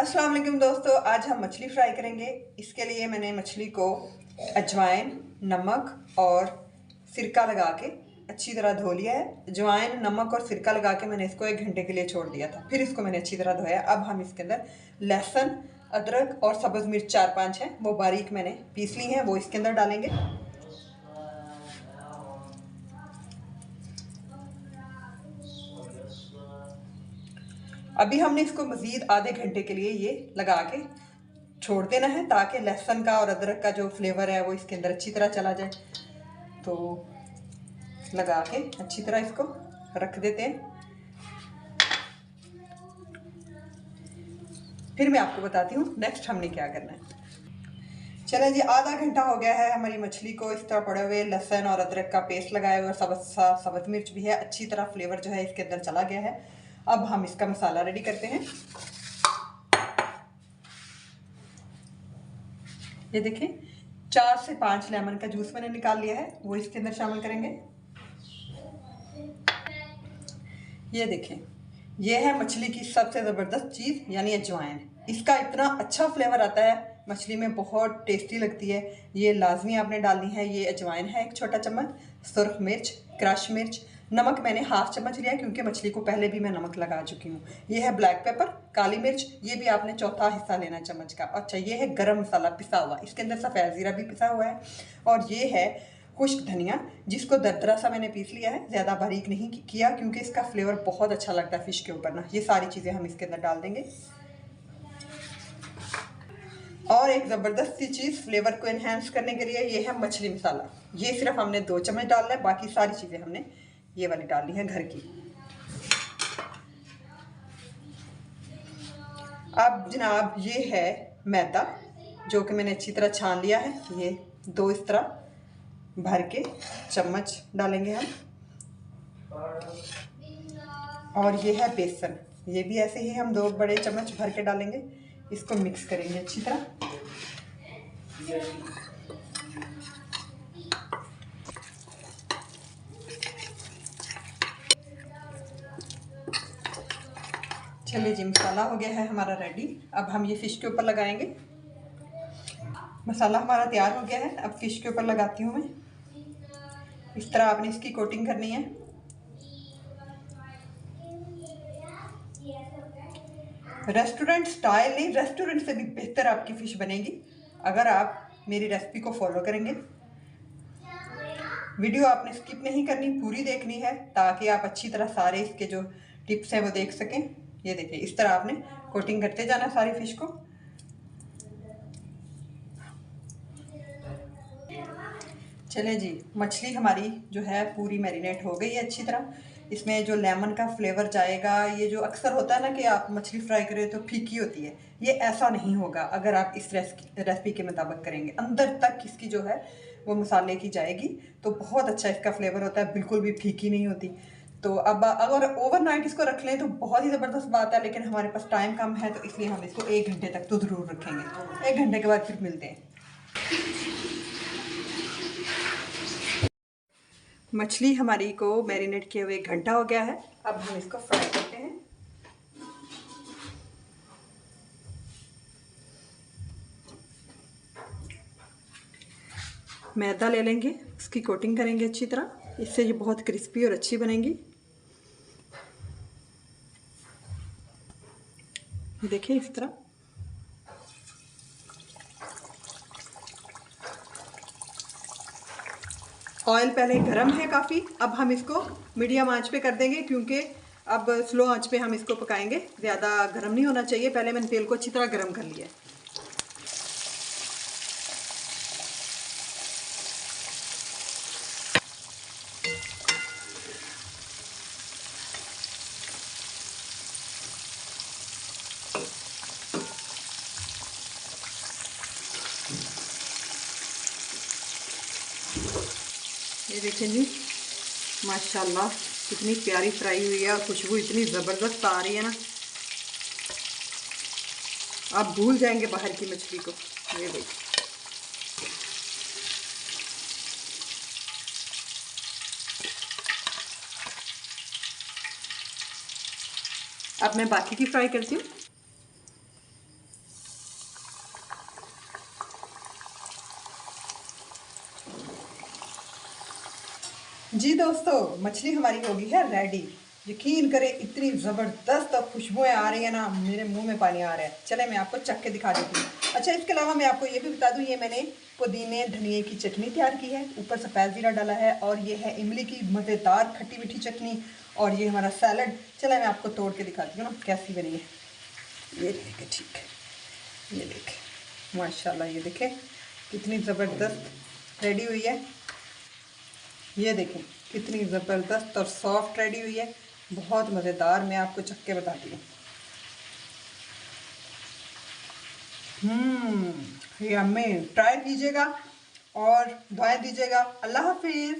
अस्सलाम वालेकुम दोस्तों, आज हम मछली फ्राई करेंगे। इसके लिए मैंने मछली को अजवाइन, नमक और सिरका लगा के अच्छी तरह धो लिया है। अजवाइन, नमक और सिरका लगा के मैंने इसको 1 घंटे के लिए छोड़ दिया था। फिर इसको मैंने अच्छी तरह धोया। अब हम इसके अंदर लहसुन, अदरक और सब्ज़ मिर्च 4-5 हैं, वो बारीक मैंने पीस ली हैं, वो इसके अंदर डालेंगे। अभी हमने इसको मज़ीद आधे घंटे के लिए ये लगा के छोड़ देना है, ताकि लहसुन का और अदरक का जो फ्लेवर है वो इसके अंदर अच्छी तरह चला जाए। तो लगा के अच्छी तरह इसको रख देते हैं। फिर मैं आपको बताती हूँ नेक्स्ट हमने क्या करना है। चलें जी, आधा घंटा हो गया है हमारी मछली को इस तरह पड़े हुए लहसुन और अदरक का पेस्ट लगाए हुए, सब्ज़ मिर्च भी है, अच्छी तरह फ्लेवर जो है इसके अंदर चला गया है। अब हम इसका मसाला रेडी करते हैं। ये देखें, 4 से 5 लेमन का जूस मैंने निकाल लिया है, वो इसके अंदर शामिल करेंगे। ये देखें, ये है मछली की सबसे ज़बरदस्त चीज़ यानी अजवाइन। इसका इतना अच्छा फ्लेवर आता है, मछली में बहुत टेस्टी लगती है। ये लाजमी आपने डालनी है। ये अजवाइन है 1 छोटा चम्मच, सुरख मिर्च, क्रश मिर्च, नमक मैंने 1/2 चम्मच लिया है क्योंकि मछली को पहले भी मैं नमक लगा चुकी हूँ। ये है ब्लैक पेपर, काली मिर्च, ये भी आपने 1/4 हिस्सा लेना है चम्मच का। अच्छा, ये है गरम मसाला पिसा हुआ, इसके अंदर सफ़ेद ज़ीरा भी पिसा हुआ है। और ये है खुश्क धनिया, जिसको दरदरा सा मैंने पीस लिया है, ज़्यादा बारीक नहीं किया क्योंकि इसका फ्लेवर बहुत अच्छा लगता है फ़िश के ऊपर ना। ये सारी चीज़ें हम इसके अंदर डाल देंगे। और एक ज़बरदस्त सी चीज़ फ्लेवर को एनहांस करने के लिए, ये है मछली मसाला। ये सिर्फ हमने 2 चम्मच डालना है, बाकी सारी चीज़ें हमने ये वाली डालनी है घर की। अब जनाब, ये है मैदा जो कि मैंने अच्छी तरह छान लिया है। ये 2 इस तरह भर के चम्मच डालेंगे हम। और ये है बेसन, ये भी ऐसे ही हम 2 बड़े चम्मच भर के डालेंगे। इसको मिक्स करेंगे अच्छी तरह। चलिए जी, मसाला हो गया है हमारा रेडी। अब हम ये फ़िश के ऊपर लगाएंगे। मसाला हमारा तैयार हो गया है, अब फ़िश के ऊपर लगाती हूँ मैं। इस तरह आपने इसकी कोटिंग करनी है। रेस्टोरेंट स्टाइल नहीं, रेस्टोरेंट से भी बेहतर आपकी फ़िश बनेगी अगर आप मेरी रेसिपी को फॉलो करेंगे। वीडियो आपने स्किप नहीं करनी, पूरी देखनी है ताकि आप अच्छी तरह सारे इसके जो टिप्स हैं वो देख सकें। ये देखिए, इस तरह आपने कोटिंग करते जाना सारी फ़िश को। चले जी, मछली हमारी जो है पूरी मैरिनेट हो गई है अच्छी तरह। इसमें जो लेमन का फ्लेवर जाएगा, ये जो अक्सर होता है ना कि आप मछली फ्राई करें तो फीकी होती है, ये ऐसा नहीं होगा अगर आप इस रेसिपी के मुताबिक करेंगे। अंदर तक इसकी जो है वो मसाले की जाएगी, तो बहुत अच्छा इसका फ्लेवर होता है, बिल्कुल भी फीकी नहीं होती। तो अब अगर ओवरनाइट इसको रख लें तो बहुत ही ज़बरदस्त बात है, लेकिन हमारे पास टाइम कम है तो इसलिए हम इसको 1 घंटे तक तो ज़रूर रखेंगे। 1 घंटे के बाद फिर मिलते हैं। मछली हमारी को मैरिनेट किए हुए 1 घंटा हो गया है। अब हम इसको फ्राई करते हैं। मैदा ले लेंगे, इसकी कोटिंग करेंगे अच्छी तरह, इससे ये बहुत क्रिस्पी और अच्छी बनेगी। देखिए इस तरह। ऑयल पहले गरम है काफ़ी, अब हम इसको मीडियम आंच पे कर देंगे क्योंकि अब स्लो आंच पे हम इसको पकाएंगे, ज़्यादा गरम नहीं होना चाहिए। पहले मैंने तेल को अच्छी तरह गरम कर लिया है। ये देखें जी, माशाल्लाह कितनी प्यारी फ्राई हुई है और खुशबू इतनी ज़बरदस्त आ रही है ना, आप भूल जाएंगे बाहर की मछली को। ये भाई, अब मैं बाकी की फ्राई करती हूँ। जी दोस्तों, मछली हमारी हो गई है रेडी। यकीन करें इतनी ज़बरदस्त और खुशबुएं आ रही है ना, मेरे मुंह में पानी आ रहा है। चले मैं आपको चख के दिखा देती हूँ। अच्छा, इसके अलावा मैं आपको ये भी बता दूँ, ये मैंने पुदीने धनिए की चटनी तैयार की है, ऊपर सफ़ेद ज़ीरा डाला है, और ये है इमली की मज़ेदार खट्टी मीठी चटनी, और ये हमारा सैलड। चले मैं आपको तोड़ के दिखाती हूँ ना कैसी बनी है। ये देखें, ठीक है, ये देखें माशाल्लाह, ये देखें कितनी ज़बरदस्त रेडी हुई है। ये देखें कितनी ज़बरदस्त और सॉफ्ट रेडी हुई है, बहुत मज़ेदार। मैं आपको चख के बताती हूँ। यम्मी, ट्राई कीजिएगा और दुआएं दीजिएगा। अल्लाह हाफिज़।